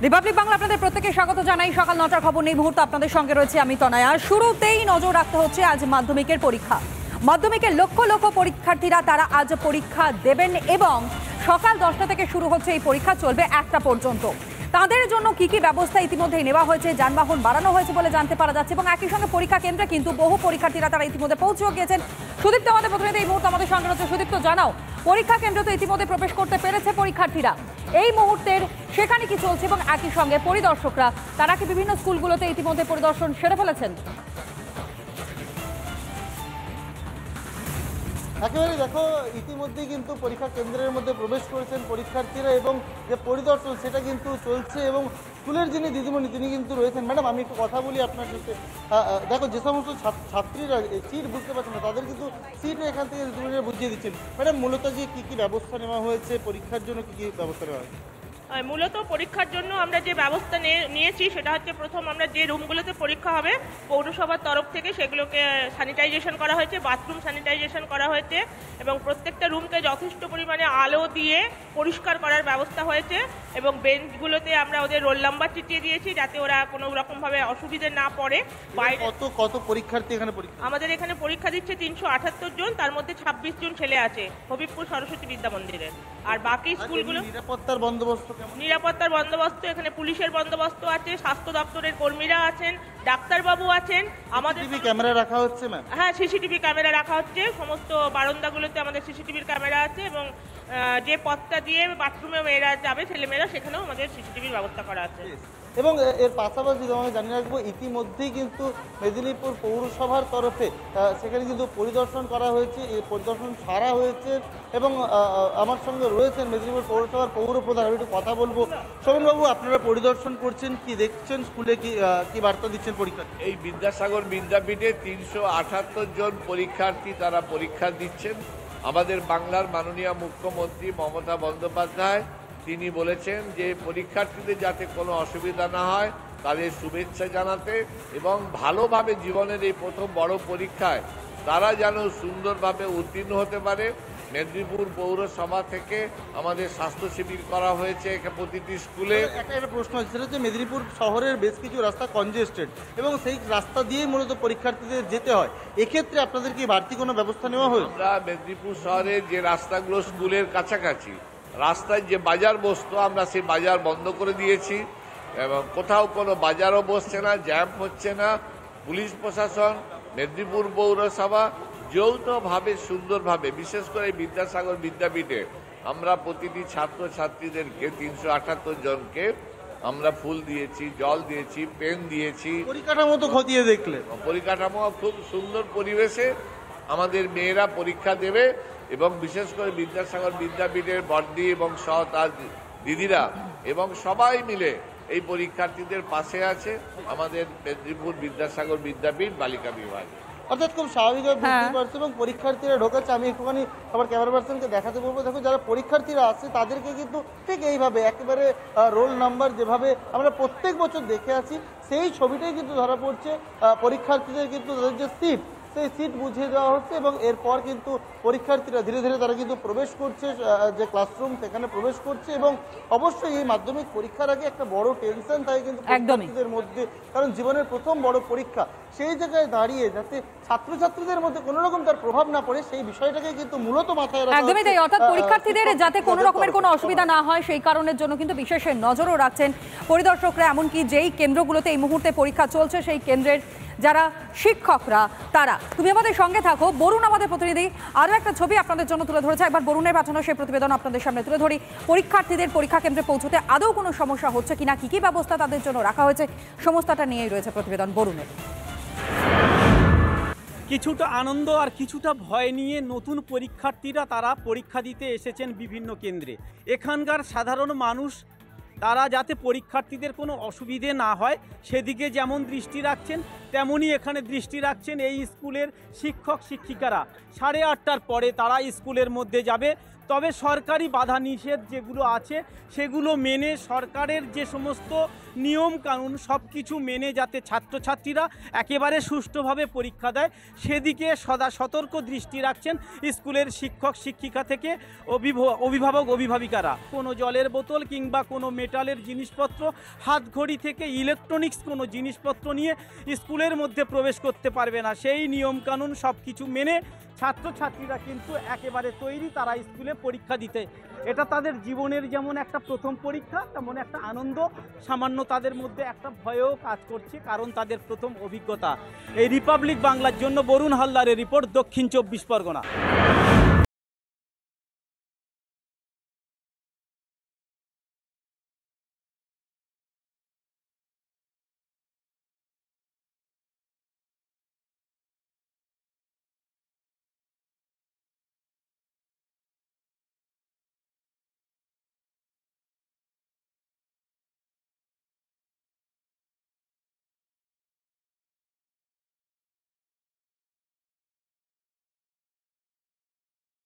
Republic Bangla আপনাদের প্রত্যেককে স্বাগত জানাই। সকাল ৯টার খবর নেই মুহূর্তে আপনাদের সঙ্গে রয়েছে আমি তনয়া। শুরুতেই নজর রাখতে হচ্ছে আজ মাধ্যমিকের পরীক্ষা। মাধ্যমিকের লক্ষ লক্ষ পরীক্ষার্থীরা তারা আজ পরীক্ষা দেবেন এবং সকাল 10টা থেকে শুরু হচ্ছে এই পরীক্ষা, চলবে 1টা পর্যন্ত। তাদের জন্য কি কি ব্যবস্থা ইতিমধ্যেই নেওয়া হয়েছে, যানবাহন বাড়ানো হয়েছে বলে জানতে পারা যাচ্ছে এবং একই সঙ্গে পরীক্ষা কেন্দ্রে কিন্তু বহু পরীক্ষার্থীরা তারা ইতিমধ্যে পৌঁছেও গিয়েছেন। সুদীপ্ত আমাদের প্রতিনিধি এই মুহূর্তে আমাদের সঙ্গে রয়েছে। সুদীপ্ত, জানাও পরীক্ষা কেন্দ্র তো ইতিমধ্যে প্রবেশ করতে পেরেছে পরীক্ষার্থীরা, এই মুহূর্তের সেখানে কি চলছে এবং একই সঙ্গে পরিদর্শকরা তারা কি বিভিন্ন স্কুলগুলোতে ইতিমধ্যে পরিদর্শন সেরে ফেলেছেন? একেবারে দেখো, ইতিমধ্যেই কিন্তু পরীক্ষা কেন্দ্রের মধ্যে প্রবেশ করেছেন পরীক্ষার্থীরা এবং যে পরিদর্শন সেটা কিন্তু চলছে এবং স্কুলের যিনি দিদিমণি তিনি কিন্তু রয়েছেন। ম্যাডাম, আমি একটু কথা বলি আপনার সাথে। দেখো, যে সমস্ত ছাত্রীরা সিট বুঝতে পারছেন না তাদের কিন্তু সিট এখান থেকে দিদিমণিরা বুঝিয়ে দিচ্ছেন। ম্যাডাম, মূলত যে কী কী ব্যবস্থা নেওয়া হয়েছে পরীক্ষার জন্য, কী কী ব্যবস্থা নেওয়া হয়েছে? মূলত পরীক্ষার জন্য আমরা যে ব্যবস্থা নিয়েছি সেটা হচ্ছে, প্রথম আমরা যে রুমগুলোতে পরীক্ষা হবে পৌরসভার তরফ থেকে সেগুলোকে স্যানিটাইজেশন করা হয়েছে, বাথরুম স্যানিটাইজেশন করা হয়েছে এবং প্রত্যেকটা রুমকে যথেষ্ট পরিমাণে আলো দিয়ে পরিষ্কার করার ব্যবস্থা হয়েছে এবং বেঞ্চগুলোতে আমরা ওদের রোল নাম্বার চিটিয়ে দিয়েছি যাতে ওরা কোনো রকমভাবে অসুবিধে না পড়ে। বাইরে কত পরীক্ষার্থী এখানে পরীক্ষা? আমাদের এখানে পরীক্ষা দিচ্ছে 378 জন, তার মধ্যে 26 জন ছেলে আছে হবিবপুর সরস্বতী বিদ্যা মন্দিরের। আর বাকি স্কুলগুলো নিরাপত্তার বন্দোবস্ত? নিরাপত্তার বন্দোবস্ত এখানে পুলিশের বন্দোবস্ত আছে, স্বাস্থ্য দপ্তরের কর্মীরা আছেন, ডাক্তারবাবু আছেন। আমাদের ক্যামেরা রাখা হচ্ছে ম্যাম? হ্যাঁ, সিসিটিভি ক্যামেরা রাখা হচ্ছে, সমস্ত বারান্দাগুলোতে আমাদের সিসিটিভির ক্যামেরা আছে এবং যে পথটা দিয়ে বাথরুমে মেয়েরা যাবে ছেলেমেয়েরা সেখানেও আমাদের সিসিটিভির ব্যবস্থা করা আছে। এবং এর পাশাপাশি আমি জানিয়ে রাখবো, ইতিমধ্যেই কিন্তু মেদিনীপুর পৌরসভার তরফে সেখানে কিন্তু পরিদর্শন করা হয়েছে, এই পরিদর্শন সারা হয়েছে এবং আমার সঙ্গে রয়েছেন মেদিনীপুর পৌরসভার পৌর প্রধান। আমি একটু কথা বলবো। শোভনবাবু, আপনারা পরিদর্শন করছেন, কি দেখছেন স্কুলে, কি বার্তা দিচ্ছেন পরীক্ষা? এই বিদ্যাসাগর বিদ্যাপীঠে 378 জন পরীক্ষার্থী তারা পরীক্ষা দিচ্ছেন। আমাদের বাংলার মাননীয় মুখ্যমন্ত্রী মমতা বন্দ্যোপাধ্যায় তিনি বলেছেন যে পরীক্ষার্থীদের যাতে কোনো অসুবিধা না হয় তাদের শুভেচ্ছা জানাতে এবং ভালোভাবে জীবনের এই প্রথম বড় পরীক্ষায় তারা যেন সুন্দরভাবে উত্তীর্ণ হতে পারে। মেদিনীপুর পৌরসভা থেকে আমাদের স্বাস্থ্য শিবির করা হয়েছে প্রতিটি স্কুলে। একটা প্রশ্ন আছে, সেটা হচ্ছে মেদিনীপুর শহরের বেশ কিছু রাস্তা কনজেস্টেড এবং সেই রাস্তা দিয়েই মূলত পরীক্ষার্থীদের যেতে হয়। এক্ষেত্রে আপনাদের কি বাড়তি কোনো ব্যবস্থা নেওয়া হয়? আমরা মেদিনীপুর শহরের যে রাস্তাগুলো স্কুলের কাছাকাছি রাস্তায় যে বাজার বসতো আমরা সেই বাজার বন্ধ করে দিয়েছি এবং কোথাও কোনো বাজারও বসছে না, জ্যাম হচ্ছে না। পুলিশ প্রশাসন, মেদিনীপুর পৌরসভা যৌথভাবে সুন্দরভাবে, বিশেষ করে বিদ্যাসাগর বিদ্যাপীঠে আমরা প্রতিটি ছাত্রছাত্রীদেরকে 378 জনকে আমরা ফুল দিয়েছি, জল দিয়েছি, পেন দিয়েছি। পরিকাঠামো তো খতিয়ে দেখলে? পরিকাঠামো খুব সুন্দর পরিবেশে আমাদের মেয়েরা পরীক্ষা দেবে এবং বিশেষ করে বিদ্যাসাগর বিদ্যাপীঠের বর্দি এবং তার দিদিরা এবং সবাই মিলে এই পরীক্ষার্থীদের পাশে আছে আমাদের মেদিনীপুর বিদ্যাসাগর বিদ্যাপীঠ বালিকা বিভাগ। অর্থাৎ খুব স্বাভাবিকভাবে বুঝতে পারছে এবং পরীক্ষার্থীরা ঢোকাচ্ছে। আমি একটুখানি আমার ক্যামেরা পার্সনকে দেখাতে বলবো। দেখো, যারা পরীক্ষার্থীরা আসছে তাদেরকে কিন্তু ঠিক এইভাবে একেবারে রোল নাম্বার যেভাবে আমরা প্রত্যেক বছর দেখে আছি সেই ছবিটাই কিন্তু ধরা পড়ছে। পরীক্ষার্থীদের কিন্তু তাদের যে সিট সেই সিট বুঝিয়ে দেওয়া হচ্ছে এবং এরপর কিন্তু পরীক্ষার্থীরা ধীরে ধীরে তারা কিন্তু প্রবেশ করছে যে ক্লাসরুম সেখানে প্রবেশ করছে এবং অবশ্যই এই মাধ্যমিক পরীক্ষার আগে একটা বড় টেনশন থাকে কিন্তু পরীক্ষার্থীদের মধ্যে, কারণ জীবনের প্রথম বড় পরীক্ষা। সেই জায়গায় দাঁড়িয়ে যাতে ছাত্রছাত্রীদের মধ্যে কোনো রকম তার প্রভাব না পড়ে সেই বিষয়টাকে কিন্তু মূলত মাথায় রাখা। একদমই তাই, অর্থাৎ পরীক্ষার্থীদের যাতে কোনো রকমের কোনো অসুবিধা না হয় সেই কারণের জন্য কিন্তু বিশেষ নজরও রাখছেন পরিদর্শকরা। এমনকি যেই কেন্দ্রগুলোতে এই মুহূর্তে পরীক্ষা চলছে সেই কেন্দ্রের যারা শিক্ষকরা তারা। তুমি আমাদের সঙ্গে থাকো। বরুণ আমাদের প্রতিনিধি আরও একটা ছবি আপনাদের জন্য তুলে ধরেছে, একবার বরুণের পাঠানো সেই প্রতিবেদন আপনাদের সামনে তুলে ধরি। পরীক্ষার্থীদের পরীক্ষা কেন্দ্রে পৌঁছতে আদৌ কোনো সমস্যা হচ্ছে কিনা, কী কী ব্যবস্থা তাদের জন্য রাখা হয়েছে, সমস্তটা নিয়েই রয়েছে প্রতিবেদন বরুণের। কিছুটা আনন্দ আর কিছুটা ভয় নিয়ে নতুন পরীক্ষার্থীরা তারা পরীক্ষা দিতে এসেছেন বিভিন্ন কেন্দ্রে। এখানকার সাধারণ মানুষ তারা যাতে পরীক্ষার্থীদের কোনো অসুবিধে না হয় সেদিকে যেমন দৃষ্টি রাখছেন তেমনই এখানে দৃষ্টি রাখছেন এই স্কুলের শিক্ষক শিক্ষিকারা। 8:30টার পরে তারা স্কুলের মধ্যে যাবে তবে সরকারি বাধা নিষেধ যেগুলো আছে সেগুলো মেনে সরকারের যে সমস্ত নিয়ম কানুন সব কিছু মেনে যাতে ছাত্রছাত্রীরা একেবারে সুষ্ঠুভাবে পরীক্ষা দেয় সেদিকে সদা সতর্ক দৃষ্টি রাখছেন স্কুলের শিক্ষক শিক্ষিকা থেকে অভিভাবক অভিভাবিকারা। কোনো জলের বোতল কিংবা কোনো মেটালের জিনিসপত্র, হাতঘড়ি থেকে ইলেকট্রনিক্স কোনো জিনিসপত্র নিয়ে স্কুলের মধ্যে প্রবেশ করতে পারবে না। সেই নিয়মকানুন সব কিছু মেনে ছাত্রছাত্রীরা কিন্তু একেবারে তৈরি তারা স্কুলে পরীক্ষা দিতে। এটা তাদের জীবনের যেমন একটা প্রথম পরীক্ষা, তেমন একটা আনন্দ, সামান্য তাদের মধ্যে একটা ভয়ও কাজ করছে, কারণ তাদের প্রথম অভিজ্ঞতা। এই রিপাবলিক বাংলার জন্য বরুণ হালদারের রিপোর্ট, দক্ষিণ 24 পরগনা।